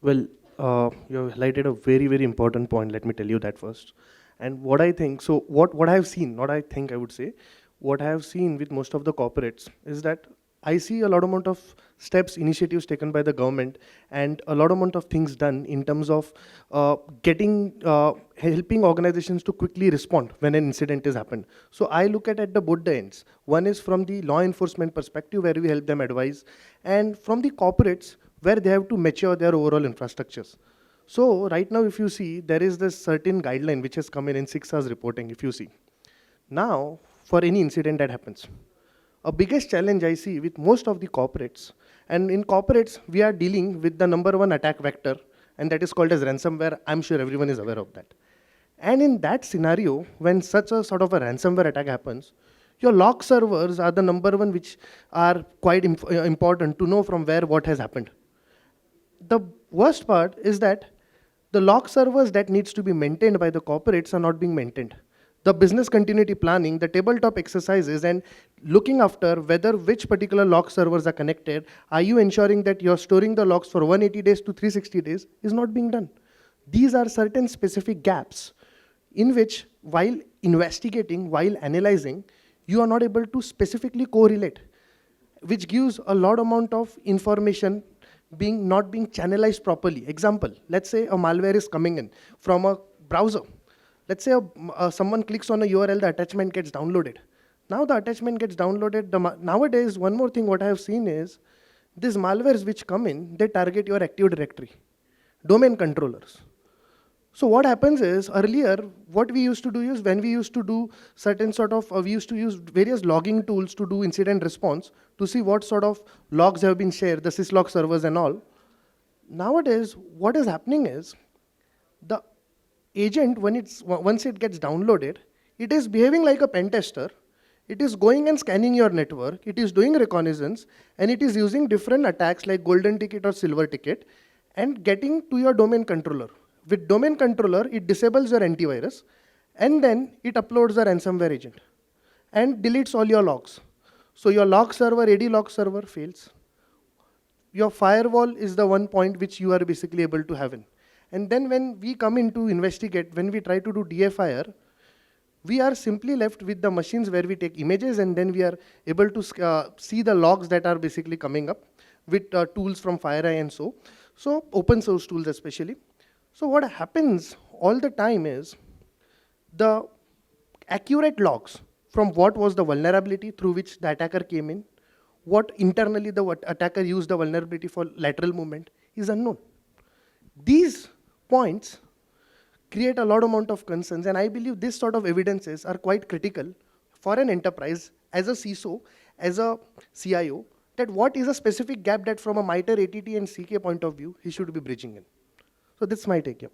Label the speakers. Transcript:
Speaker 1: Well, you have highlighted a very, very important point. Let me tell you that first. And what I think, so what I have seen, not I think I would say, what I have seen with most of the corporates is that I see a lot amount of steps, initiatives taken by the government, and a lot amount of things done in terms of helping organizations to quickly respond when an incident has happened. So I look at the both the ends. One is from the law enforcement perspective, where we help them advise, and from the corporates, where they have to mature their overall infrastructures. So right now, if you see, there is this certain guideline which has come in 6 hours reporting, if you see. Now, for any incident that happens, a biggest challenge I see with most of the corporates, and in corporates, we are dealing with the number one attack vector, and that is called as ransomware. I'm sure everyone is aware of that. And in that scenario, when such a sort of a ransomware attack happens, your log servers are the number one which are quite important to know from where what has happened. The worst part is that the log servers that needs to be maintained by the corporates are not being maintained. The business continuity planning, the tabletop exercises, and looking after whether which particular log servers are connected, are you ensuring that you're storing the logs for 180 days to 360 days, is not being done. These are certain specific gaps in which, while investigating, while analyzing, you are not able to specifically correlate, which gives a lot amount of information being not being channelized properly. Example, let's say a malware is coming in from a browser. Let's say someone clicks on a URL, the attachment gets downloaded. Now the attachment gets downloaded. Nowadays, one more thing what I have seen is these malwares which come in, they target your Active Directory, domain controllers. So what happens is, earlier, what we used to do is, when we used to do certain sort of, we used to use various logging tools to do incident response to see what sort of logs have been shared, the syslog servers and all. Nowadays, what is happening is, the agent, once it gets downloaded, it is behaving like a pen tester. It is going and scanning your network, it is doing reconnaissance, and it is using different attacks like golden ticket or silver ticket, and getting to your domain controller. With domain controller, it disables your antivirus, and then it uploads the ransomware agent and deletes all your logs. So your log server, AD log server fails. Your firewall is the one point which you are basically able to have in. And then when we come in to investigate, when we try to do DFIR, we are simply left with the machines where we take images, and then we are able to see the logs that are basically coming up with tools from FireEye and so open source tools especially. So what happens all the time is, the accurate logs from what was the vulnerability through which the attacker came in, what internally the attacker used the vulnerability for lateral movement is unknown. These points create a lot amount of concerns, and I believe this sort of evidences are quite critical for an enterprise as a CISO, as a CIO, that what is a specific gap that from a MITRE, ATT and CK point of view, he should be bridging in. So that's my take here.